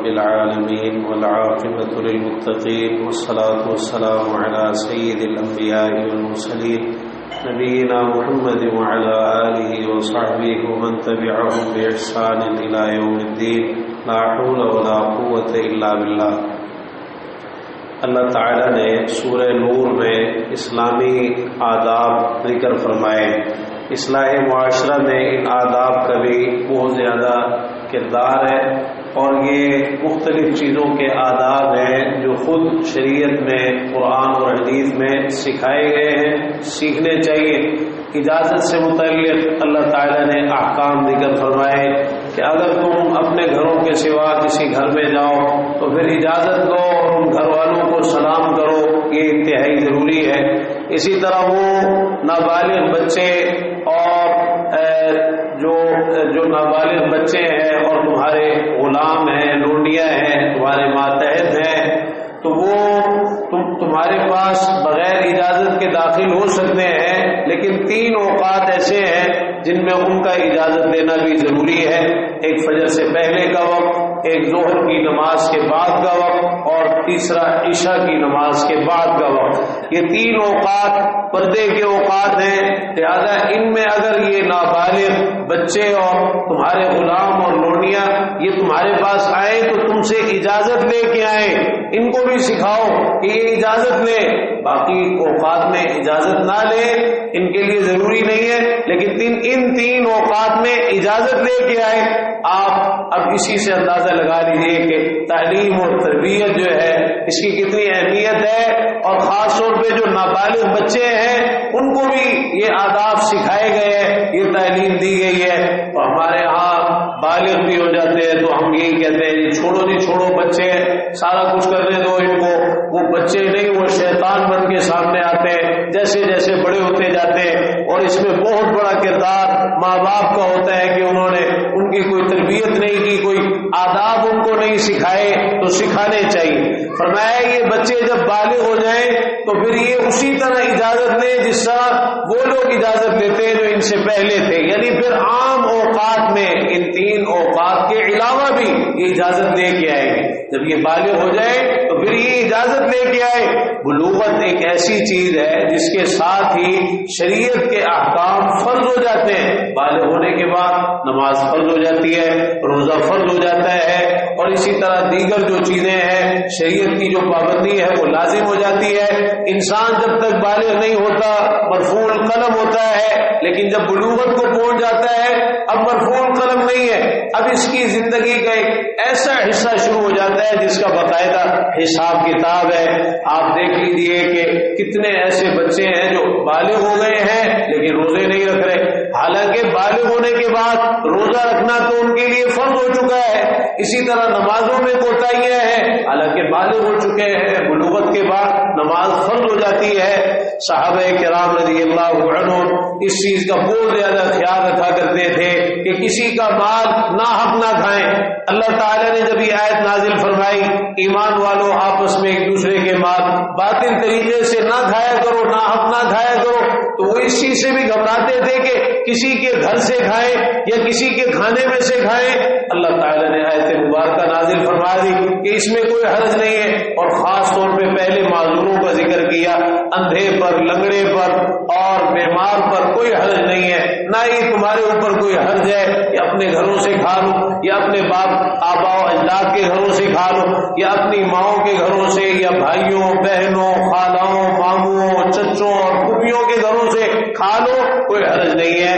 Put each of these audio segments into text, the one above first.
العالمين والعاقبة للمتقين والصلاة والسلام على سيد الأنبياء والمرسلين نبينا محمد وعلى آله وصحبه ومن تبعهم بإحسان إلى يوم الدين لا حول ولا قوة إلا بالله۔ اللہ تعالیٰ نے سورہ نور میں اسلامی آداب ذکر فرمائے۔ اصلاح معاشرہ میں ان آداب کا بھی بہت زیادہ کردار ہے، اور یہ مختلف چیزوں کے آداب ہیں جو خود شریعت میں قرآن اور حدیث میں سکھائے گئے ہیں، سیکھنے چاہیے۔ اجازت سے متعلق اللہ تعالیٰ نے احکام ذکر فرمائے کہ اگر تم اپنے گھروں کے سوا کسی گھر میں جاؤ تو پھر اجازت لو اور ان گھر والوں کو سلام کرو، یہ انتہائی ضروری ہے۔ اسی طرح وہ نابالغ بچے اور جو نابالغ بچے ہیں اور تمہارے غلام ہیں، لونڈیاں ہیں، تمہارے ماتحت ہیں، تو وہ تمہارے پاس بغیر اجازت کے داخل ہو سکتے ہیں، لیکن 3 اوقات ایسے ہیں جن میں ان کا اجازت لینا بھی ضروری ہے۔ ایک فجر سے پہلے کا وقت، ایک ظہر کی نماز کے بعد کا وقت، اور تیسرا عشاء کی نماز کے بعد کا وقت۔ یہ 3 اوقات پردے کے اوقات ہیں، لہذا ان میں اگر یہ نابالغ بچے اور تمہارے غلام اور لونڈیاں یہ تمہارے پاس آئے تو تم سے اجازت لے کے آئیں، ان کو بھی سکھاؤ کہ یہ اجازت لے۔ باقی اوقات میں اجازت نہ لے، ان کے لیے ضروری نہیں ہے، لیکن ان 3 اوقات میں اجازت لے کے آئے۔ آپ اب اسی سے اندازہ لگا لیجیے کہ تعلیم اور تربیت جو ہے اس کی کتنی اہمیت ہے، اور خاص طور پہ جو نابالغ بچے ہیں ان کو بھی یہ آداب سکھائے گئے ہیں، یہ تعلیم دی گئی ہے۔ اور ہمارے ہاں بالغ بھی ہو جاتے ہیں تو ہم یہی کہتے ہیں جی چھوڑو نہیں چھوڑو، بچے سارا کچھ کرنے دو ان کو۔ وہ بچے نہیں، وہ شیطان بن کے سامنے آتے ہیں جیسے جیسے بڑے ہوتے جاتے ہیں، اور اس میں بہت بڑا کردار ماں باپ کا ہوتا ہے کہ انہوں نے ان کی کوئی تربیت نہیں کی، کوئی آداب ان کو نہیں سکھائے، تو سکھانے چاہیے۔ فرمایا یہ بچے جب بالغ ہو جائیں تو پھر یہ اسی طرح اجازت لیں جس طرح وہ لوگ اجازت لیتے ہیں جو ان سے پہلے تھے، یعنی پھر عام اوقات میں ان 3 اوقات کے علاوہ بھی یہ اجازت لے کے آئے گے۔ جب یہ بالغ ہو جائے تو پھر یہ اجازت لے کے آئے۔ بلوغت ایک ایسی چیز ہے جس کے ساتھ ہی شریعت کے احکام فرض ہو جاتے ہیں۔ بالغ ہونے کے بعد نماز فرض ہو جاتی ہے، روزہ فرض ہو جاتا ہے، اور اسی طرح دیگر جو چیزیں ہیں شریعت کی جو پابندی ہے وہ لازم ہو جاتی ہے۔ انسان جب تک بالغ نہیں ہوتا مرفوع القلم ہوتا ہے، لیکن جب بلوغت کو پہنچ جاتا ہے اب مرفوع القلم نہیں ہے، اب اس کی زندگی کا ایک ایسا حصہ شروع ہو جاتا ہے جس کا باقاعدہ حساب کتاب ہے۔ آپ دیکھ لیجیے کہ کتنے ایسے بچے ہیں جو بالغ ہو گئے ہیں لیکن روزے نہیں رکھ رہے، حالانکہ بالغ ہونے کے بعد روزہ رکھنا تو ان کے لیے فرض ہو چکا ہے۔ اسی طرح نمازوں میں کوتاہیاں ہیں، حالانکہ بالغ ہو چکے ہیں، بلوغت کے بعد نماز فرض ہو جاتی ہے۔ صحابہ کرام رضی اللہ عنہم اس چیز کا بہت زیادہ خیال رکھا کرتے تھے کہ کسی کا مال ناحق نہ کھائیں۔ اللہ تعالیٰ نے جب یہ آیت نازل فرمائی ایمان والوں آپس میں ایک دوسرے کے مال باطل طریقے سے نہ کھایا کرو، ناحق نہ کھایا کرو، تو وہ اس چیز سے بھی گھبراتے تھے کہ کسی کے گھر سے کھائیں یا کسی کے کھانے میں سے کھائیں۔ اللہ تعالیٰ نے آیت مبارکہ نازل فرما دی کہ اس میں کوئی حرج نہیں ہے، اور خاص طور پہ پہلے معذوروں کا ذکر کیا، اندھے پر، لنگڑے پر اور بیمار پر کوئی حرج نہیں ہے، نہ ہی تمہارے اوپر کوئی حرج ہے کہ اپنے گھروں سے کھا لو، یا اپنے باپ آبا و اجداد کے گھروں سے کھا لو، یا اپنی ماؤں کے گھروں سے، یا بھائیوں بہنوں خالاؤں ماموں چچوں اور پھوپھیوں کے گھروں سے کھا لو، کوئی حرج نہیں ہے۔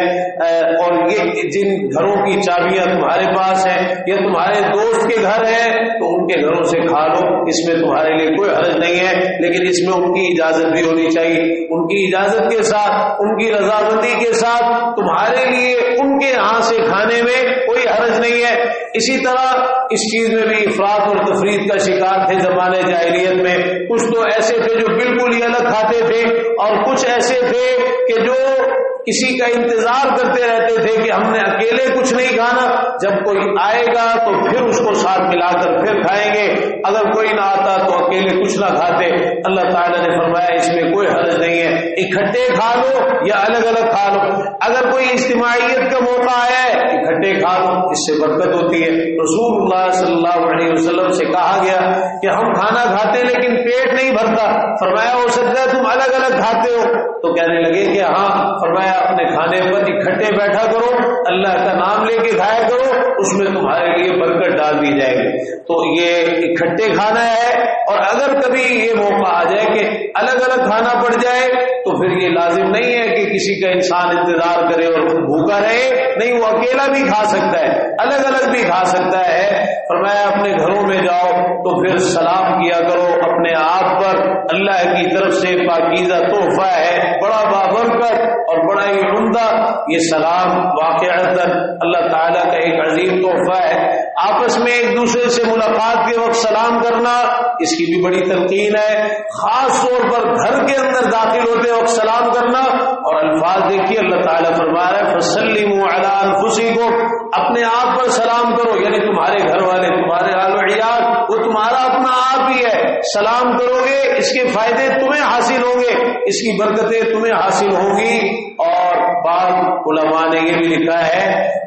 اور یہ جن گھروں کی چابیاں تمہارے پاس ہیں یا تمہارے دوست کے گھر ہیں تو ان کے گھروں سے کھا لو، اس میں تمہارے لیے کوئی حرج نہیں ہے، لیکن اس میں ان کی اجازت بھی ہونی چاہیے۔ ان کی اجازت کے ساتھ، ان کی رضامندی کے ساتھ تمہارے لیے ان کے ہاں سے کھانے میں کوئی حرج نہیں ہے۔ اسی طرح اس چیز میں بھی افراط اور تفریط کا شکار تھے زمانے جاہلیت میں۔ کچھ تو ایسے تھے جو بالکل ہی الگ کھاتے تھے، اور کچھ ایسے تھے کہ جو کسی کا انتظار کرتے رہتے تھے کہ ہم نے اکیلے کچھ نہیں کھانا، جب کوئی آئے گا تو پھر اس کو ساتھ ملا کر پھر کھائیں گے، اگر کوئی نہ آتا تو اکیلے کچھ نہ کھاتے۔ اللہ تعالیٰ نے فرمایا اس میں کوئی حرج نہیں ہے، اکٹھے کھا لو یا الگ الگ کھا لو. اگر کوئی اجتماعیت کا موقع آیا ہے اکٹھے کھا لو, اس سے برکت ہوتی ہے. رسول اللہ صلی اللہ علیہ وسلم سے کہا گیا کہ ہم کھانا کھاتے لیکن پیٹ نہیں بھرتا. فرمایا ہو سکتا ہے تم الگ الگ کھاتے ہو؟ تو کہنے لگے کہ ہاں. فرمایا اپنے کھانے پر اکٹھے بیٹھا کرو, اللہ کا نام لے کے کھایا کرو, اس میں تمہارے لیے برکت ڈال دی جائے گی. تو یہ اکٹھے کھانا ہے. اور اگر کبھی یہ موقع آ جائے کہ الگ الگ کھانا پڑ جائے تو پھر یہ لازم نہیں ہے کہ کسی کا انسان انتظار کرے اور بھوکا رہے. نہیں, وہ اکیلا بھی کھا سکتا ہے, الگ الگ بھی کھا سکتا ہے. فرمایا اپنے گھروں میں جاؤ تو پھر سلام کیا کرو اپنے آپ پر. اللہ کی طرف سے پاکیزہ تحفہ ہے, بڑا بابرکت اور بڑا ہی عمدہ یہ سلام واقعتاً اللہ تعالیٰ کا ایک عظیم تحفہ ہے. آپس میں ایک دوسرے سے ملاقات کے وقت سلام کرنا اس کی بھی بڑی تلقین ہے. خاص طور پر گھر کے اندر داخل ہوتے وقت سلام کرنا. اور الفاظ دیکھیے, اللہ تعالیٰ فرما رہا ہے فَسَلِّمُوا عَلَىٰ أَنفُسِكُمْ, اپنے آپ پر سلام کرو. یعنی تمہارے گھر والے, تمہارے آل و عیال, وہ تمہارا اپنا آپ ہی ہے. سلام کرو گے اس کے فائدے تمہیں حاصل ہوں گے, اس کی برکتیں تمہیں حاصل ہوں گی. اور بعض علماء نے یہ بھی لکھا ہے,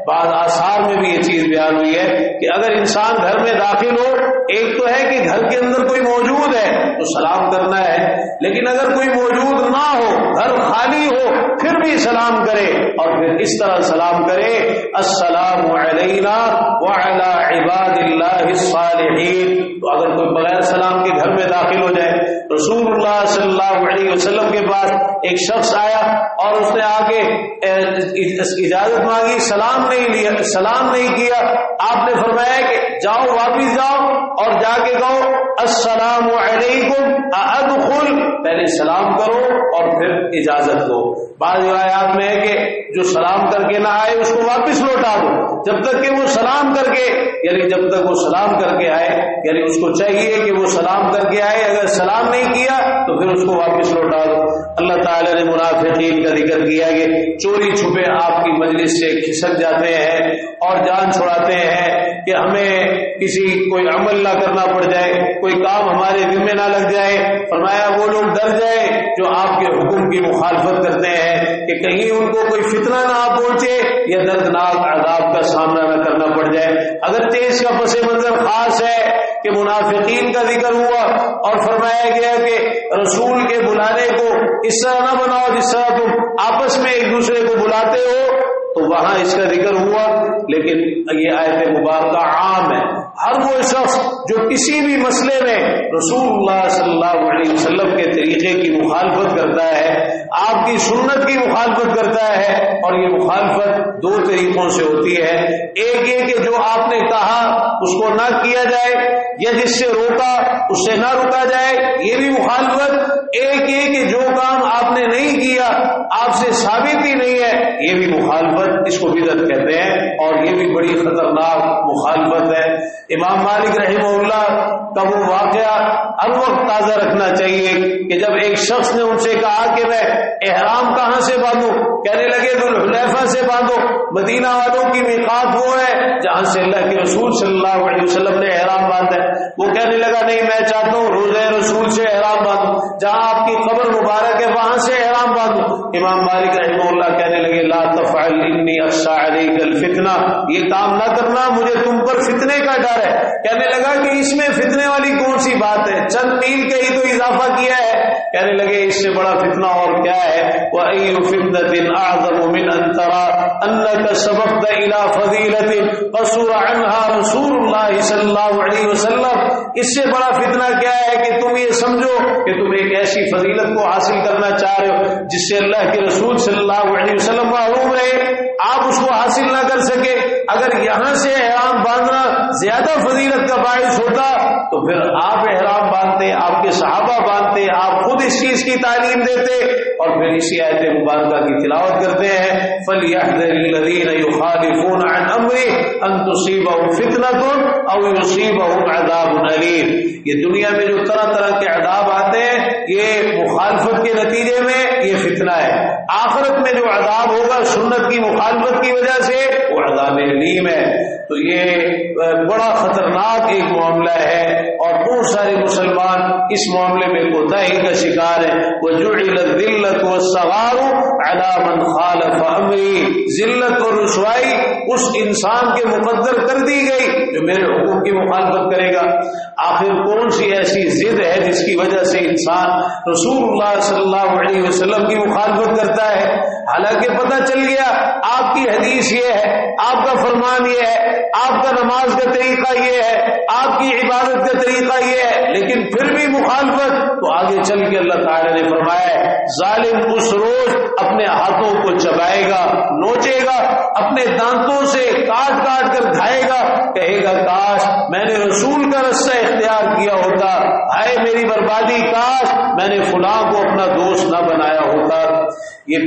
بعض آثار میں بھی یہ چیز بیان ہوئی ہے کہ اگر انسان گھر میں داخل ہو, ایک تو ہے کہ گھر کے اندر کوئی موجود ہے تو سلام کرنا ہے, لیکن اگر کوئی موجود نہ ہو, گھر خالی ہو, پھر بھی سلام کرے. اور پھر اس طرح سلام کرے السلام علینا وعلی عباد اللہ الصالحین. تو اگر کوئی بغیر سلام کے گھر میں داخل ہو جائے, رسول اللہ صلی اللہ علیہ وسلم کے پاس ایک شخص آیا اور اس نے آ کے اجازت مانگی, سلام نہیں کیا. آپ نے فرمایا کہ جاؤ, واپس جاؤ اور جا کے کہو السلام علیکم ادخل, پہلے سلام کرو اور پھر اجازت دو. بعض روایات میں ہے کہ جو سلام کر کے نہ آئے اس کو واپس لوٹا دو جب تک کہ وہ سلام کر کے, یعنی جب تک وہ سلام کر کے آئے, یعنی اس کو چاہیے کہ وہ سلام کر کے آئے. اگر سلام نہیں کیا تو پھر اس کو واپس لوٹا دو. اللہ تعالیٰ نے منافقین کا ذکر کیا کہ چوری چھپے آپ کی مجلس سے کھسک جاتے ہیں اور جان چھڑاتے ہیں کہ ہمیں کسی کوئی عمل نہ کرنا پڑ جائے, کوئی کام ہمارے دل میں نہ لگ جائے. فرمایا وہ لوگ ڈر جائیں جو آپ کے حکم کی مخالفت کرتے ہیں کہ کہیں ان کو کوئی فتنہ نہ پہنچے یا دردناک عذاب کا سامنا نہ کرنا پڑ جائے. اگرچہ اس کا پس منظر خاص ہے کہ منافقین کا ذکر ہوا اور فرمایا گیا کہ رسول کے بلانے کو اس طرح نہ بناؤ جس طرح تم آپس میں ایک دوسرے کو بلاتے ہو, تو وہاں اس کا ذکر ہوا. لیکن یہ آیت مبارکہ عام ہے, ہر وہ شخص جو کسی بھی مسئلے میں رسول اللہ صلی اللہ علیہ وسلم کے طریقے کی مخالفت کرتا ہے, آپ کی سنت کی مخالفت کرتا ہے, اور یہ مخالفت دو طریقوں سے ہوتی ہے. ایک یہ کہ جو آپ نے کہا اس کو نہ کیا جائے, یا جس سے روکا اس سے نہ روکا جائے, یہ بھی مخالفت. ایک یہ کہ جو کام آپ نے نہیں کیا, آپ سے ثابت ہی نہیں ہے, یہ بھی مخالفت, اس کو بدعت کہتے ہیں, اور یہ بھی بڑی خطرناک مخالفت ہے. امام مالک رحمہ اللہ کا وہ واقعہ ہر وقت تازہ رکھنا چاہیے کہ جب ایک شخص نے ان سے کہا کہ میں احرام کہاں سے باندھوں, کہنے لگے ذوالحلیفہ سے باندھو. مدینہ والوں کی میقات وہ ہے جہاں سے اللہ کے رسول صلی اللہ علیہ وسلم نے احرام باندھا ہے. وہ کہنے لگا نہیں, میں چاہتا ہوں روضہ رسول سے احرام باندھوں, جہاں آپ کی قبر مبارک ہے وہاں سے احرام باندھوں. امام مالک رحمہ اللہ کہنے لگے لا تفعل انی اخشى علیک الفتنہ, یہ کام نہ کرنا, مجھے تم پر فتنے کا ڈر ہے. کہنے لگا کہ اس میں فتنے والی کون سی بات ہے, چند میل کا ہی تو اضافہ کیا ہے. کہنے لگے اس سے بڑا فتنہ اور کیا ہے. وَأَيُّ فِتْنَةٍ أَعْظَمُ مِنْ أَن تَرَى أَنَّكَ سَبَقْتَ إِلَى فَضِيلَةٍ قَصُرَ عَنْهَا رَسُولُ اللَّهِ صلی اللہ علیہ وسلم. اس سے بڑا فتنہ کیا ہے کہ تم یہ سمجھو کہ تم ایک ایسی فضیلت کو حاصل کرنا چاہ رہے ہو جس سے اللہ کے رسول صلی اللہ علیہ وسلم محروم رہے, آپ اس کو حاصل نہ کر سکے. اگر یہاں سے احرام باندھنا زیادہ فضیلت کا باعث ہوتا تو پھر آپ احرام باندھتے, آپ کے صحابہ باندھتے, آپ خود اس چیز کی تعلیم دیتے, اور پھر اسی آیت مبارکہ کی تلاوت کرتے ہیں فَلْيَحْذَرِ الَّذِينَ يُخَالِفُونَ عَنْ أَمْرِهِ أَن تُصِيبَهُمْ فِتْنَةٌ أَوْ يُصِيبَهُمْ عَذَابٌ أَلِيمٌ. یہ دنیا میں جو طرح طرح کے عذاب آتے ہیں یہ مخالفت کے نتیجے میں یہ فتنہ ہے. آخرت میں جو عذاب ہوگا سنت کی مخالفت کی وجہ سے وہ عذاب علیم ہے. تو یہ بڑا خطرناک ایک معاملہ ہے, اور بہت سارے مسلمان اس معاملے میں کوتاہی کا شکار ہے. وَجُعِلَ الذِّلَّةُ وَالصَّغَارُ عَلَى مَنْ خَالَفَ أَمْرِي، ذلت اور رسوائی اس انسان کے مقدر کر دی گئی جو میرے حکم کی مخالفت کرے گا. آخر کون سی ایسی ضد ہے جس کی وجہ سے انسان رسول اللہ صلی اللہ علیہ وسلم کی مخالفت کرتا ہے؟ حالانکہ پتہ چل گیا آپ کی حدیث یہ ہے، آپ کا فرمان یہ ہے، آپ کا نماز کا طریقہ یہ ہے، آپ کی عبادت کا طریقہ یہ ہے، لیکن پھر بھی مخالفت. تو آگے چل کے اللہ تعالی نے فرمایا ہے ظالم اس روز اپنے ہاتھوں کو چبائے گا، نوچے گا، اپنے دانتوں سے کاٹ کاٹ کر کھائے گا، کہے گا کاش میں نے رسول کا رستہ اختیار کیا ہوتا، ہائے میری بربادی، کاش میں نے فلاں کو اپنا دوست نہ بنایا ہوتا. یہ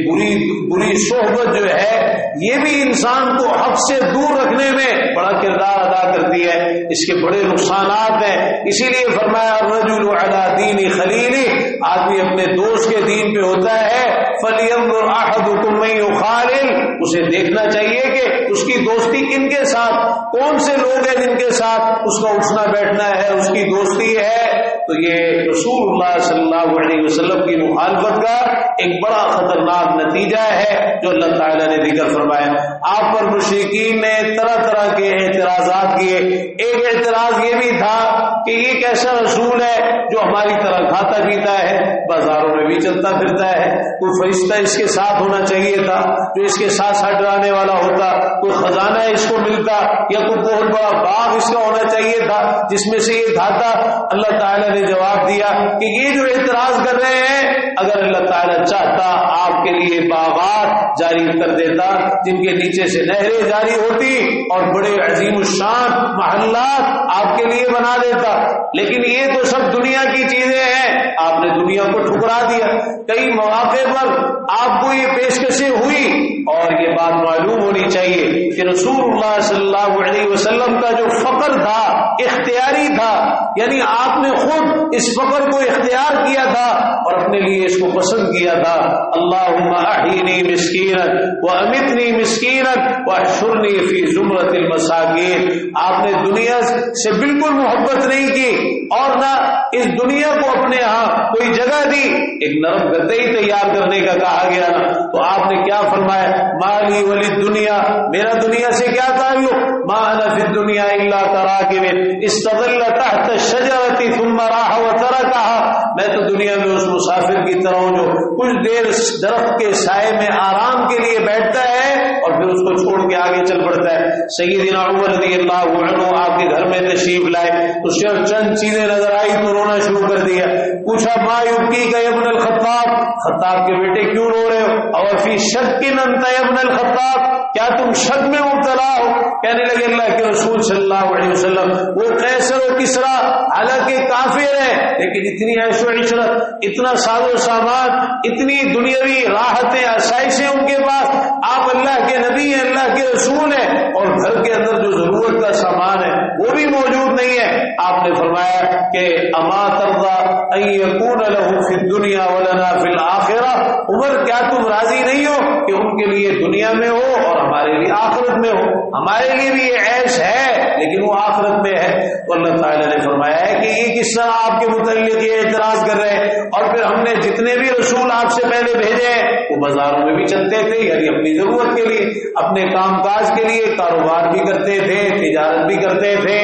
بری صحبت جو ہے یہ بھی انسان کو حق سے دور رکھنے میں بڑا کردار ادا کرتی ہے، اس کے بڑے نقصانات ہیں. اسی لیے فرمایا الرجل علی دین خلیلہ، آدمی اپنے دوست کے دین پہ ہوتا ہے. فَلْيَنْظُرْ أَحَدُكُمْ مَن يُخَالِلُ، اسے دیکھنا چاہیے کہ اس کی دوستی کن کے ساتھ، کون سے لوگ ہیں جن کے ساتھ اس کا اٹھنا بیٹھنا ہے، اس کی دوستی ہے. تو یہ رسول اللہ صلی اللہ علیہ وسلم کی مخالفت کا ایک بڑا خطرناک نتیجہ ہے جو اللہ تعالیٰ نے ذکر فرمایا. آپ پر مشرکین نے طرح طرح کے اعتراضات کیے. ایک اعتراض یہ بھی تھا کہ یہ کیسا رسول ہے جو ہماری طرح کھاتا پیتا ہے، بازاروں میں بھی چلتا پھرتا ہے، کوئی فرشتہ اس کے ساتھ ہونا چاہیے تھا جو اس کے ساتھ ساتھ ڈرانے والا ہوتا، کوئی خزانہ اس کو ملتا، یا کوئی بہت بڑا باغ اس کا ہونا چاہیے تھا جس میں سے یہ کھاتا. اللہ تعالیٰ نے جواب دیا کہ یہ جو اعتراض کر رہے ہیں، اگر اللہ تعالیٰ چاہتا آپ کے لیے باغات جاری کر دیتا جن کے نیچے سے نہریں جاری ہوتی اور بڑے عظیم الشان محلات آپ کے لیے بنا دیتا. لیکن یہ تو سب دنیا کی چیزیں ہیں، آپ نے دنیا کو ٹھکرا دیا. کئی مواقع پر آپ کو یہ پیشکشیں ہوئی، اور یہ بات معلوم ہونی چاہیے کہ رسول اللہ صلی اللہ علیہ وسلم کا جو فقر تھا اختیاری تھا، یعنی آپ نے خود اس فقر کو اختیار کیا تھا اور اپنے لیے اس کو پسند کیا تھا. اللہم احینی مسکینا وامیتنی مسکینا واحشرنی فی زمرۃ المساکین. آپ نے دنیا سے بالکل محبت نہیں کی اور نہ اس دنیا کو اپنے ہاں کوئی جگہ دی. ایک نرم گدے ہی تیار کرنے کا کہا گیا نا، تو آپ نے کیا فرمایا؟ مالی ولی دنیا، میرا دنیا سے کیا تعلق؟ ما انا فی الدنیا الا کراکب استظل تحت الشجرۃ ثم راح وترکها. میں تو دنیا میں اس مسافر کی طرح ہوں جو کچھ دیر درخت کے سائے میں آرام کے لیے بیٹھتا ہے اور پھر اس کو چھوڑ کے آگے چل پڑتا ہے. سیدنا عمر رضی اللہ عنہ آپ کے گھر میں تشریف لائے تو صرف چند چیزیں نظر آئی تو رونا شروع کر دیا. پوچھا ما یبکی کا ابن الخطاب، خطاب کے بیٹے کیوں رو رہے ہو؟ اور فی شک انت ابن الخطاب، کیا تم شک میں مبتلا ہو؟ کہنے لگے اللہ کے رسول صلی اللہ علیہ وسلم وہ قیصر و کسریٰ حالانکہ کافر ہے لیکن اتنی عیش و عشرت، اتنا ساز و سامان، اتنی دنیاوی راحتیں آسائشیں ان کے پاس. آپ اللہ کے نبی ہیں، اللہ کے رسول ہیں، اور گھر کے اندر جو ضرورت کا سامان ہے وہ بھی موجود نہیں ہے. آپ نے فرمایا کہ اما ترضى ان يكون له في الدنيا ولنا في الاخرة. عمر کیا تم راضی نہیں ہو کہ ان کے لیے دنیا میں ہو اور ہمارے لیے آخرت میں ہو؟ ہمارے لیے بھی یہ عیش ہے لیکن وہ آخرت میں ہے. تو اللہ تعالیٰ نے فرمایا ہے کہ یہ کس طرح آپ کے متعلق یہ اعتراض کر رہے ہیں، اور پھر ہم نے جتنے بھی رسول آپ سے پہلے بھیجے ہیں وہ بازاروں میں بھی چلتے تھے، یعنی اپنی ضرورت کے لیے، اپنے کام کاج کے لیے، کاروبار بھی کرتے تھے، تجارت بھی کرتے تھے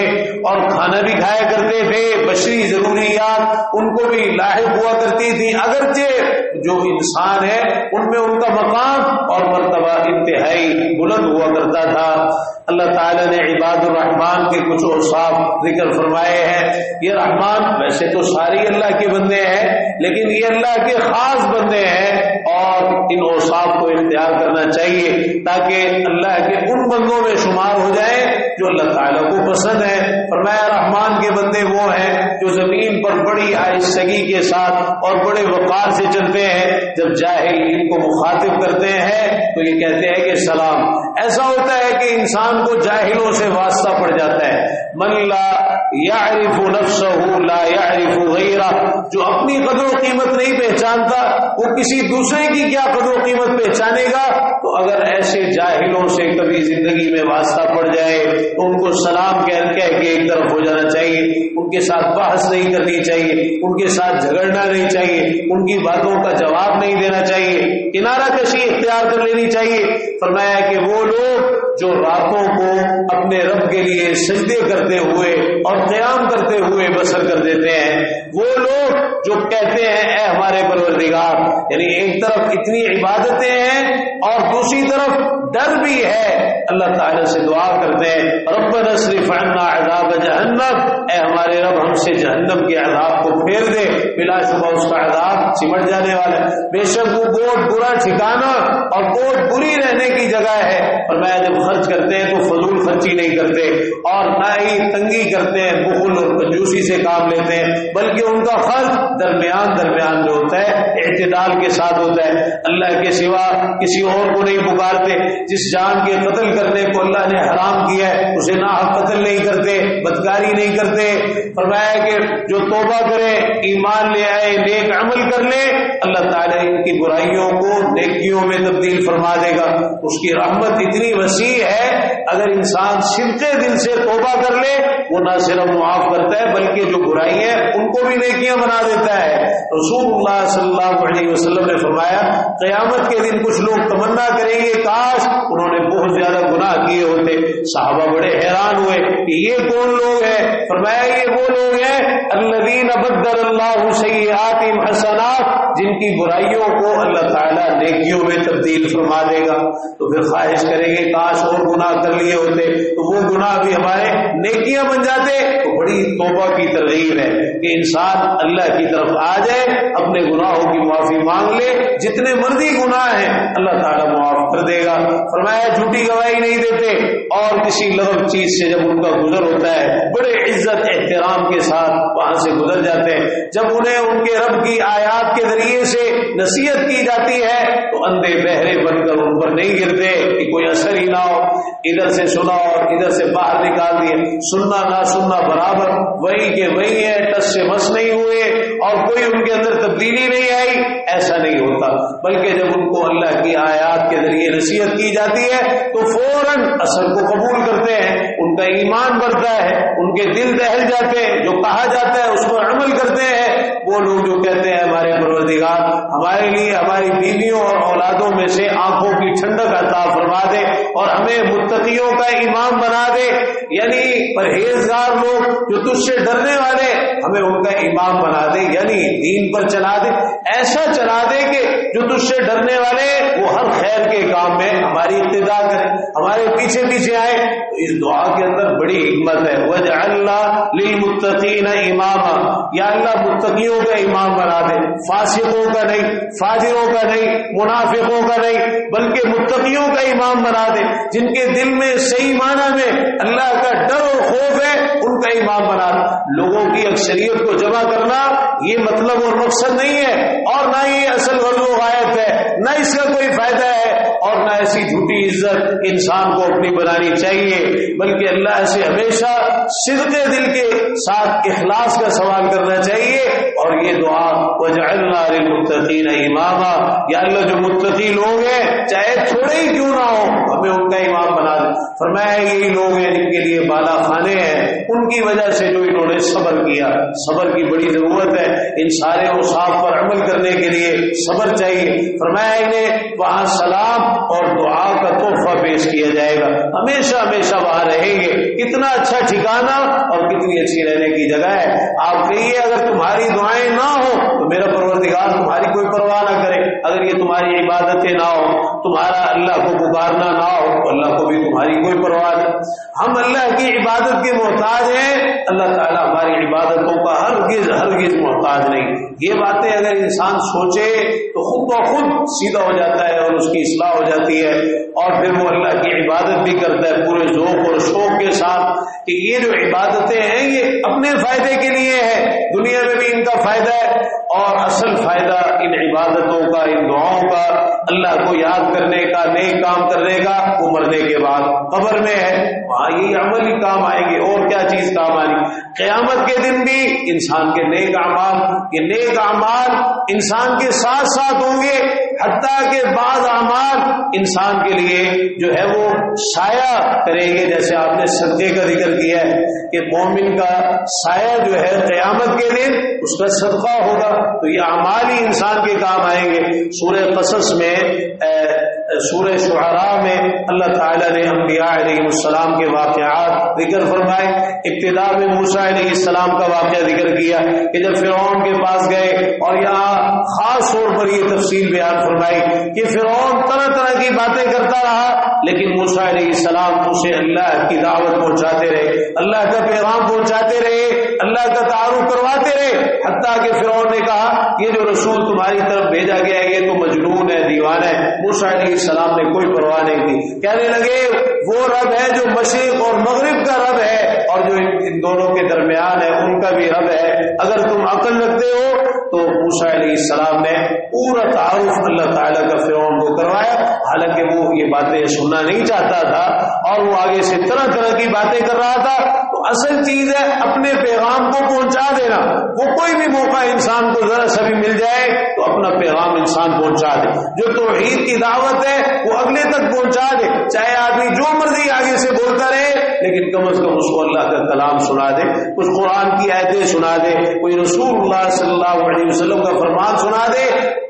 اور کھانا بھی کھایا کرتے تھے. بشری ضروریات ان کو بھی لاحق ہوا کرتی تھی، اگرچہ جو انسان ہے ان میں ان کا مقام اور مرتبہ انتہائی بلند ہوا کرتا تھا. اللہ تعالیٰ نے عباد الرحمان کے کچھ اوصاف ذکر فرمائے ہیں. یہ رحمان ویسے تو ساری اللہ کے بندے ہیں لیکن یہ اللہ کے خاص بندے ہیں اور ان اوصاف کو اختیار کرنا چاہیے تاکہ اللہ کے ان بندوں میں شمار ہو جائے جو اللہ تعالیٰ کو پسند ہے. فرمایا رحمان کے بندے وہ ہیں جو زمین پر بڑی آہستگی کے ساتھ اور بڑے وقار سے چلتے ہیں. جب جاہل ان کو مخاطب کرتے ہیں تو یہ کہتے ہیں کہ سلام. ایسا ہوتا ہے کہ انسان کو جاہلوں سے واسطہ پڑ جاتا ہے. من لا يعرف نفسه لا يعرف غیرہ، جو اپنی قدر و قیمت نہیں پہچانتا وہ کسی دوسرے کی کیا قدر و قیمت پہچانے گا. تو اگر ایسے جاہلوں سے کبھی زندگی میں واسطہ پڑ جائے تو ان کو سلام کہہ کے ایک طرف ہو جانا چاہیے، ان کے ساتھ بحث نہیں کرنی چاہیے، ان کے ساتھ جھگڑنا نہیں چاہیے، ان کی باتوں کا جواب نہیں دینا چاہیے، کنارہ کشی اختیار کر لینی چاہیے۔ فرمایا کہ وہ لوگ جو راتوں کو اپنے رب کے لیے سجدے کرتے ہوئے اور قیام کرتے ہوئے بسر کر دیتے ہیں، وہ لوگ جو کہتے ہیں اے ہمارے پروردگار، یعنی ایک طرف اتنی عبادتیں ہیں اور دوسری طرف ڈر بھی ہے، اللہ تعالیٰ سے دعا کرتے ہیں ربنا اصرف عنا عذاب جہنم، اے ہمارے رب ہم سے جہنم کے عذاب کو پھیر دے، بلا شبہ اس کا عذاب سمٹ جانے والا ہے، بے شک وہ بہت برا ٹھکانہ اور بہت بری رہنے کی جگہ ہے۔ فرمایا جب خرچ کرتے ہیں تو فضول خرچی نہیں کرتے اور نہ ہی تنگی کرتے ہیں، بخل اور کنجوسی سے کام لیتے ہیں، بلکہ ان کا خرچ درمیان جو ہوتا ہے اعتدال کے ساتھ ہوتا ہے، اللہ کے سوا کسی اور کو نہیں پکارتے، جس جان کے قتل کرنے کو اللہ نے حرام کیا ہے اسے ناحق قتل نہیں کرتے، بدکاری نہیں کرتے۔ فرمایا کہ جو توبہ کرے، ایمان لے آئے، نیک عمل کر لے، اللہ تعالیٰ ان کی برائیوں کو نیکیوں میں تبدیل فرما دے گا۔ اس کی رحمت اتنی وسیع ہے، اگر انسان صدقے دل سے توبہ کر لے وہ نہ صرف معاف کرتا ہے بلکہ جو برائی ہے ان کو بھی نیکیاں بنا دیتا ہے۔ رسول اللہ صلی اللہ علیہ وسلم نے فرمایا قیامت کے دن کچھ لوگ تمنا کریں گے کاش انہوں نے بہت زیادہ گناہ کیے ہوتے۔ صحابہ بڑے حیران ہوئے کہ یہ کون لوگ ہیں؟ فرمایا یہ وہ لوگ ہیں الذین بدل اللہ سیئاتہم حسنات، جن کی برائیوں کو اللہ تعالیٰ نیکیوں میں تبدیل فرما دے گا۔ تو پھر خواہش کریں گے کاش اور گناہ کر لیے ہوتے تو وہ گناہ بھی ہمارے نیکیاں بن جاتے۔ تو بڑی توبہ کی ترغیب ہے کہ انسان اللہ کی طرف آ جائے، اپنے گناہوں کی معافی مانگ لے، جتنے مرضی گناہ ہیں اللہ تعالیٰ معاف کر دے گا۔ فرمایا جھوٹی گواہی نہیں دیتے اور کسی لغو چیز سے جب ان کا گزر ہوتا ہے بڑے عزت احترام کے ساتھ وہاں سے گزر جاتے ہیں۔ جب انہیں ان کے رب کی آیات کے ذریعے سے نصیحت کی جاتی ہے تو اندھے بہرے بن کر ان پر نہیں گرتے کہ کوئی اثر ہی نہ ہو، ادھر سے سنا اور ادھر سے باہر نکال دیے، سننا نہ سننا برابر، وہی کے وہی ہے، ٹس سے مس نہیں ہوئے اور کوئی ان کے اندر تبدیلی نہیں آئی، ایسا نہیں ہوتا۔ بلکہ جب ان کو اللہ کی آیات کے ذریعے نصیحت کی جاتی ہے تو فوراً اثر کو قبول کرتے ہیں، ان کا ایمان بڑھتا ہے، ان کے دل دہل جاتے ہیں، جو کہا جاتا ہے اس پر عمل کرتے ہیں۔ وہ لوگ جو کہتے ہیں ہمارے پروردگار ہمارے لیے ہماری بیویوں اور اولادوں میں سے آنکھوں کی ٹھنڈک عطا فرما دے اور ہمیں متقیوں کا امام بنا دے، یعنی پرہیزگار لوگ جو تجھ سے ڈرنے والے ہمیں ان کا امام بنا دے، یعنی دین پر چلا دے، ایسا چلا دے کہ جو تجھ سے ڈرنے والے وہ ہر خیر کے کام میں ہماری ابتدا کریں، ہمارے پیچھے پیچھے آئے۔ تو اس دعا کے اندر بڑی حکمت ہے، وَاجْعَلْنَا لِلْمُتَّقِينَ إِمَامًا، یا اللہ متقیوں کا امام بنا دے، فاسقوں کا نہیں، فاجروں کا نہیں، منافقوں کا نہیں، بلکہ متقیوں کا امام بنا دے، جن کے دل میں صحیح معنی میں اللہ کا ڈر اور خوف ہے ان کا امام بنا دے۔ لوگوں کی اکثریت کو جمع کرنا یہ مطلب اور مقصد نہیں ہے اور نہ یہ اصل غرض و غایت ہے، نہ اس کا کوئی فائدہ ہے اور نہ ایسی جھوٹی عزت انسان کو اپنی بنانی چاہیے، بلکہ اللہ سے ہمیشہ صدق دل کے ساتھ اخلاص کا سوال کرنا چاہیے۔ اور یہ دعا وَاجْعَلْنَا لِلْمُتَّقِينَ إِمَامًا، یا اللہ جو متقی لوگ ہیں چاہے تھوڑے ہی کیوں نہ ہو ہمیں ان کا امام بنا دے۔ فرمایا یہی لوگ ہیں جن کے لیے بالا خانے ہیں، ان کی وجہ سے جو انہوں نے صبر کیا۔ صبر کی بڑی ضرورت ہے، ان سارے اوصاف پر عمل کرنے کے لیے صبر چاہیے۔ فرمایا انہیں وہاں سلام اور دعا کا تحفہ پیش کیا جائے گا، ہمیشہ ہمیشہ وہاں رہیں گے۔ کتنا اچھا ٹھکانہ اور کتنی اچھی رہنے کی جگہ ہے۔ آپ کہیے اگر تمہاری دعائیں نہ ہو تو میرا پروردگار تمہاری کوئی پرواہ نہ کرے، اگر یہ تمہاری عبادتیں نہ ہو، تمہارا اللہ کو پکارنا نہ ہو تو اللہ کو بھی تمہاری کوئی پرواہ نہیں۔ ہم اللہ کی عبادت کے محتاج ہیں، اللہ تعالیٰ ہماری عبادتوں کا ہرگز محتاج نہیں۔ یہ باتیں اگر انسان سوچے تو خود بخود سیدھا ہو جاتا ہے اور اس کی اصلاح ہو جاتی ہے اور پھر وہ اللہ کی عبادت بھی کرتا ہے پورے ذوق اور شوق کے ساتھ کہ یہ جو عبادتیں ہیں یہ اپنے فائدے کے لیے ہے، دنیا میں بھی ان کا فائدہ ہے اور اصل فائدہ ان عبادتوں کا، ان دعاؤں کا، اللہ کو یاد کرنے کا، نیک کام کرنے کا وہ مرنے کے بعد قبر میں ہے، وہاں یہ عمل ہی کام آئیں گے، اور کیا چیز کام آئیں گی۔ قیامت کے دن بھی انسان کے نیک اعمال، یہ نیک اعمال انسان کے ساتھ ساتھ ہوں گے، حتیٰ کہ بعض اعمال انسان کے لیے جو ہے وہ سایہ کریں گے، جیسے آپ نے صدقے کا ذکر کیا ہے کہ مومن کا سایہ جو ہے قیامت کے دن اس کا صدقہ ہوگا، تو یہ اعمال ہی انسان کے کام آئیں گے۔ سورہ قصص میں، سورہ شعراء میں اللہ تعالیٰ نے انبیاء علیہ السلام کے واقعات ذکر فرمائے۔ ابتدا میں موسیٰ علیہ السلام کا واقعہ ذکر کیا کہ جب فرعون کے پاس گئے، اور یہاں خاص طور پر یہ تفصیل بیان فرمائی کہ فرعون طرح طرح کی باتیں کرتا رہا، لیکن موسیٰ علیہ السلام اسے اللہ کی دعوت پہنچاتے رہے، اللہ کا پیغام پہنچاتے رہے، اللہ کا تعارف کرواتے رہے، حتیٰ کہ فرعون نے کہا یہ جو رسول تمہاری طرف بھیجا گیا ہے یہ تو مجنون ہے، دیوانہ ہے۔ موسیٰ علیہ السلام نے کوئی پرواہ نہیں کی، کہنے لگے وہ رب ہے جو مشرق اور مغرب کا رب ہے، اور جو ان دونوں کے درمیان ہے ان کا بھی رب ہے، اگر تم عقل رکھتے ہو۔ تو موسیٰ علیہ السلام نے پورا تعارف اللہ تعالیٰ کا فرعون کو کروایا، حالانکہ وہ یہ باتیں سننا نہیں چاہتا تھا، اور وہ آگے سے طرح طرح کی باتیں کر رہا تھا۔ تو اصل چیز ہے اپنے پیغام کو پہنچا دینا، وہ کوئی بھی موقع انسان کو ذرا سا بھی مل جائے تو اپنا پیغام انسان پہنچا دے، جو توحید کی دعوت ہے وہ اگلے تک پہنچا دے، چاہے آدمی جو مرضی آگے سے بولتا رہے، لیکن کم از کم اس کو اللہ کا کلام سنا دے، کچھ قرآن کی آیتیں سنا دے، کوئی رسول اللہ صلی اللہ علیہ وسلم کا فرمان سنا دے۔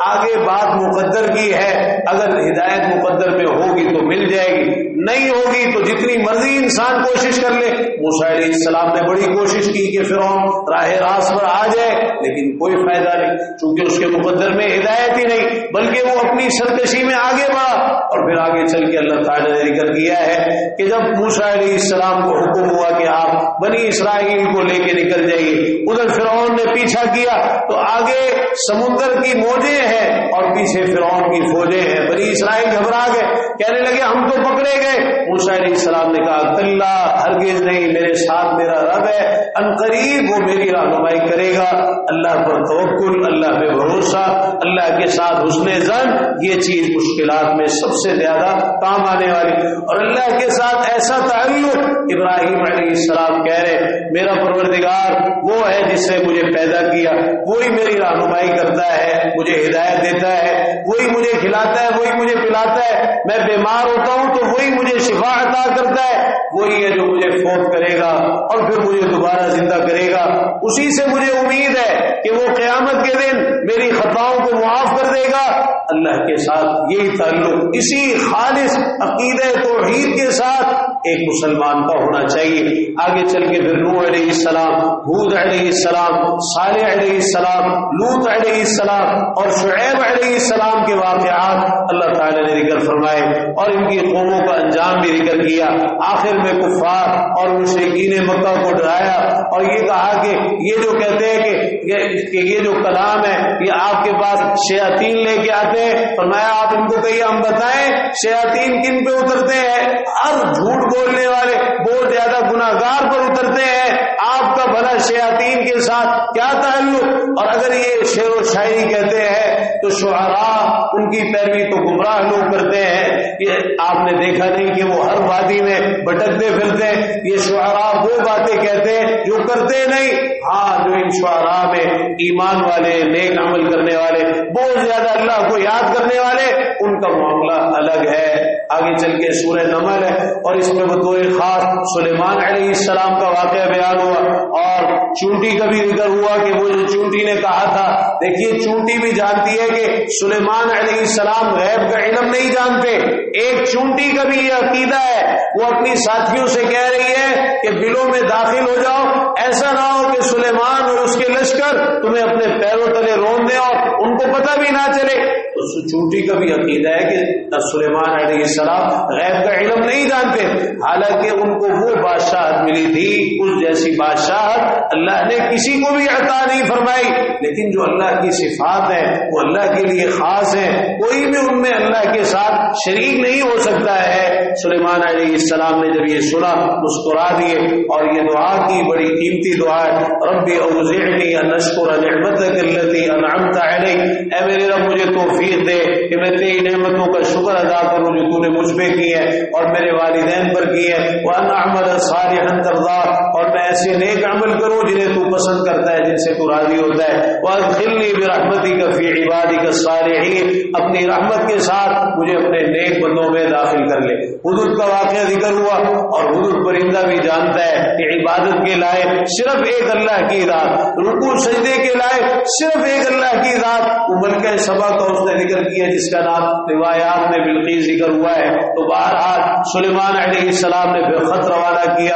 آگے بات مقدر کی ہے، اگر ہدایت مقدر میں ہوگی تو مل جائے گی، نہیں ہوگی تو جتنی مرضی انسان کوشش کر لے۔ موسیٰ علیہ السلام نے بڑی کوشش کی کہ فرعون راہ راست پر آ جائے، لیکن کوئی فائدہ نہیں، چونکہ اس کے مقدر میں ہدایت ہی نہیں، بلکہ وہ اپنی سرکشی میں آگے بڑھا۔ اور پھر آگے چل کے اللہ تعالیٰ نے ذکر کیا ہے کہ جب موسیٰ علیہ السلام کو حکم ہوا کہ آپ بنی اسرائیل کو لے کے نکل جائیے، ادھر فرعون نے پیچھا کیا تو آگے سمندر کی موجیں ہیں اور پیچھے فرعون کی فوجیں ہیں، بنی اسرائیل گھبرا گئے، کہنے لگے ہم تو پکڑے گئے۔ موسیٰ علیہ السلام نے کہا کلا، ہرگز نہیں، میرے ساتھ میرا رب ہے، عنقریب وہ میری رہنمائی کرے گا۔ اللہ پر توکل، اللہ پہ بھروسہ، اللہ کے ساتھ حسن ظن، یہ چیز مشکلات میں سب سے زیادہ کام آنے والی۔ اور اللہ کے ساتھ ایسا تعلق، ابراہیم علیہ السلام کہہ رہے میرا پروردگار وہ ہے جس نے مجھے پیدا کیا، وہی میری رہنمائی کرتا ہے، مجھے ہدایت دیتا ہے، وہی مجھے کھلاتا ہے، وہی مجھے پلاتا ہے، میں بیمار ہوتا ہوں تو وہی مجھے شفا عطا کرتا ہے، وہی ہے جو مجھے فوت کرے گا اور پھر مجھے دوبارہ زندہ کرے گا، اسی سے مجھے امید ہے کہ وہ قیامت کے دن میری خطاؤں کو معاف کر دے گا۔ اللہ کے ساتھ یہی تعلق، اسی خالص عقیدہ توحید کے ساتھ ایک مسلمان کا ہونا چاہیے۔ آگے چل کے پھر نوح علیہ السلام، ہود علیہ السلام، صالح علیہ السلام، لوط علیہ السلام اور شعیب علیہ السلام کے واقعات اللہ تعالی نے ذکر فرمائے، اور ان کی قوموں کا انجام بھی ذکر کیا۔ آخر میں کفار اور مشرکین مکہ کو ڈرایا اور یہ کہا کہ یہ جو کہتے ہیں کہ یہ جو کلام ہے یہ آپ کے پاس شیاطین لے کے آتے ہیں، فرمایا آپ ان کو کہیے ہم بتائیں شیاطین کن پہ اترتے ہیں؟ ہر جھوٹ بولنے والے بہت زیادہ گناہگار پر اترتے ہیں، آپ کا بھلا شیاطین کے ساتھ کیا تعلق؟ اور اگر یہ شعر و شاعری کہتے ہیں تو شعراء ان کی پیروی تو گمراہ لوگ کرتے ہیں، یہ آپ نے دیکھا نہیں کہ وہ ہر وادی میں بھٹکتے پھرتے ہیں، یہ شعراء وہ باتیں کہتے ہیں جو کرتے نہیں۔ ہاں، جو ان شعراء میں ایمان والے، نیک عمل کرنے والے، بہت زیادہ اللہ کو یاد کرنے والے، ان کا معاملہ الگ ہے۔ آگے چل کے سورہ نمبر ہے اور اس میں بطور خاص سلیمان علیہ السلام کا واقعہ بیان ہوا اور چونٹی کا بھی ذکر ہوا کہ وہ جو چونٹی نے کہا تھا، دیکھیے چونٹی بھی جانتی ہے کہ سلیمان علیہ السلام غیب کا علم نہیں جانتے، ایک چونٹی کا بھی یہ عقیدہ ہے، وہ اپنی ساتھیوں سے کہہ رہی ہے کہ بلوں میں داخل ہو جاؤ، ایسا نہ ہو کہ سلیمان اور اس کے لشکر تمہیں اپنے پیروں تلے رون دیں اور ان کو پتہ بھی نہ چلے۔ تو چوٹی کا بھی عقیدہ ہے کہ سلیمان علیہ السلام غیب کا علم نہیں جانتے، حالانکہ ان کو وہ بادشاہت ملی تھی، اس جیسی بادشاہت اللہ نے کسی کو بھی عطا نہیں فرمائی، لیکن جو اللہ کی صفات ہے وہ اللہ کے لیے خاص ہے، کوئی بھی ان میں اللہ کے ساتھ شریک نہیں ہو سکتا ہے۔ سلیمان علیہ السلام نے جب یہ سنا مسکرا دیے اور یہ دعا کی، بڑی قیمتی دعا ہے، رب اوزعنی ان اشکر نعمتک التی انعمت علی، اے میرے رب مجھے توفیق دے کہ میں تیری نعمتوں کا شکر ادا کروں جو تو نے مجھ پہ کی ہے اور میرے والدین پر کی ہے، وان اعمل صالحا ترضاه، اور میں ایسے نیک عمل کروں جنہیں تو پسند کرتا ہے، جن سے تو راضی ہوتا ہے، وادخلنی برحمتک فی عبادک الصالحین، اپنی رحمت کے ساتھ مجھے اپنے نیک بندوں میں داخل کر لے۔ حدود کا واقعہ ذکر ہوا، اور حدود پرندہ بھی جانتا ہے کہ عبادت کے لائق صرف ایک اللہ کی ذات، رکوع سجدے کے لائق صرف ایک اللہ کی ذات۔ وہ ملکہ سبا کا اس نے ذکر کیا جس کا نام روایات میں بلقیس ذکر ہوا ہے۔ تو بہرحال سلیمان علیہ السلام نے پھر خط روانہ کیا،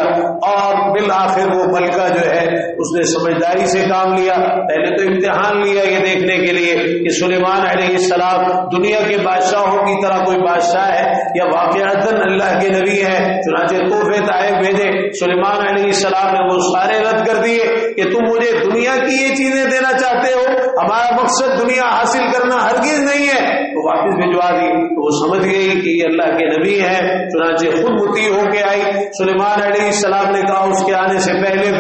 اور بالآخر وہ ملکہ جو ہے اس نے سمجھداری سے کام لیا۔ پہلے تو امتحان لیا یہ دیکھنے کے لیے کہ سلیمان علیہ السلام دنیا کے بادشاہوں کی طرح کوئی بادشاہ ہے یا واقعتاً اللہ کے نبی ہے، چنانچہ تحفے تحائف بھیجے۔ سلیمان علیہ السلام نے وہ سارے رد کر دیے کہ تم مجھے دنیا کی یہ چیزیں دینا چاہتے ہو، ہمارا مقصد دنیا حاصل کرنا ہرگز نہیں ہے، تو واپس بھجوا دی۔ تو وہ سمجھ گئی کہ یہ اللہ کے نبی ہیں، چنانچہ خود مطیع ہو کے آئی۔ سلیمان علیہ السلام نے کہا اس کے آنے سے پہلے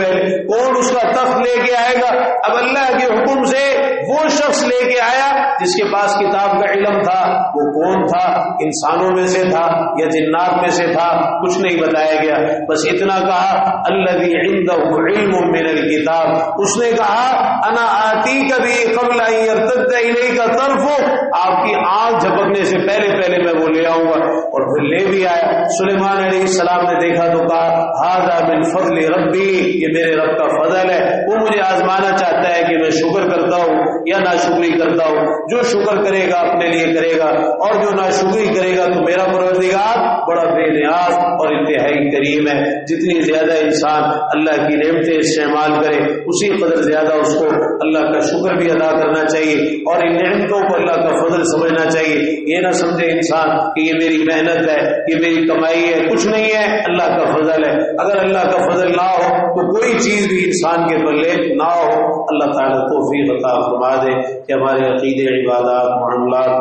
کون اس کا تخت لے کے آئے گا؟ اب اللہ کے حکم سے وہ شخص لے کے آیا جس کے پاس کتاب کا علم تھا۔ وہ کون تھا؟ انسانوں میں سے تھا یا جنات میں سے تھا؟ کچھ نہیں بتایا گیا، بس اتنا کہا الذی عنده علم من الکتاب، اس نے کہا انا آتیک بھی قبل ان یرتد الیک طرفک، آپ کی آنکھ جھپکنے سے پہلے میں وہ لے آؤں گا، اور پھر لے بھی آیا۔ سلیمان علیہ السلام نے دیکھا تو کہا ھذا من فضل ربی، یہ میرے رب کا فضل ہے، وہ مجھے آزمانا چاہتا ہے کہ میں شکر کرتا ہوں یا ناشکری کرتا ہوں۔ جو شکر کرے گا اپنے لیے کرے گا، اور جو ناشکری کرے گا تو میرا پروردگار بڑا بے نیاز اور انتہائی کریم ہے۔ جتنی زیادہ انسان اللہ کی نعمتیں استعمال کرے اسی قدر زیادہ اس کو اللہ کا شکر بھی ادا کرنا چاہیے، اور ان نعمتوں کو اللہ کا فضل سمجھنا چاہیے۔ یہ نہ سمجھے انسان کہ یہ میری محنت ہے، یہ میری کمائی ہے، کچھ نہیں ہے، اللہ کا فضل ہے۔ اگر اللہ کا فضل نہ ہو تو کوئی چیز بھی انسان کے پلے نہ ہو۔ اللہ تعالیٰ توفیق عطا فرما دے کہ ہمارے عقیدے، عبادات، معاملات،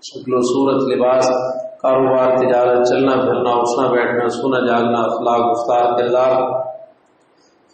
شکل و صورت، لباس، کاروبار، تجارت، چلنا پھرنا، اٹھنا بیٹھنا، سونا جاگنا، اخلاق، گفتار، کردار،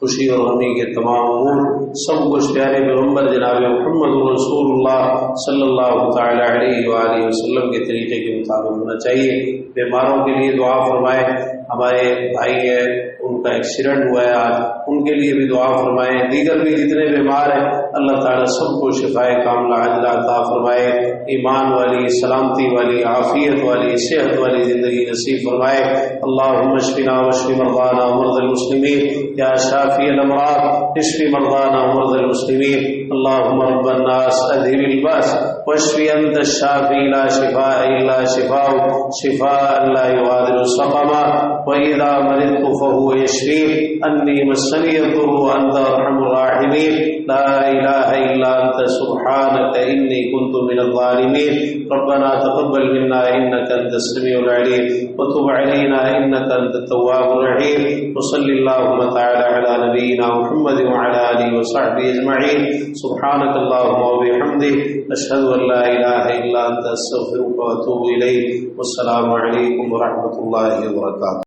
خوشی اور غمی کے تمام امور سب کچھ پیارے پیغمبر جناب محمد رسول اللہ صلی اللہ تعالی علیہ وآلہ وسلم کے طریقے کے مطابق ہونا چاہیے۔ بیماروں کے لیے دعا فرمائے، ہمارے بھائی ہیں ان کا ایکسیڈنٹ ہوا ہے آج، ان کے لیے بھی دعا فرمائے، دیگر بھی جتنے بیمار ہیں اللہ تعالیٰ سب کو شفائے کاملہ عاجلہ عطا فرمائے، ایمان والی، سلامتی والی، عافیت والی، صحت والی زندگی نصیب فرمائے۔ اللہم اشفنا واشف مرضانا ومرضى المسلمین، یا شافی الامراض اشف مرضانا ومرضى المسلمین۔ اللہم رب الناس اذهب الباس واشف انت الشافی لا شفاء الا شفاءک شفاء لا یغادر سقما واذا مرضت فهو يشفين انی مسنی الضر وانت ارحم الراحمین لا الہ الا انت سبحانک انی كنت من الظالمین۔ ربنا تقبل منا انك انت السميع العليم وتب علينا انك انت التواب الرحيم وصل اللهم تعالى على نبينا محمد وعلى اله وصحبه اجمعين سبحانك اللهم وبحمدك اشهد ان لا اله الا انت استغفرك واتوب اليك والسلام عليكم ورحمة الله وبركاته۔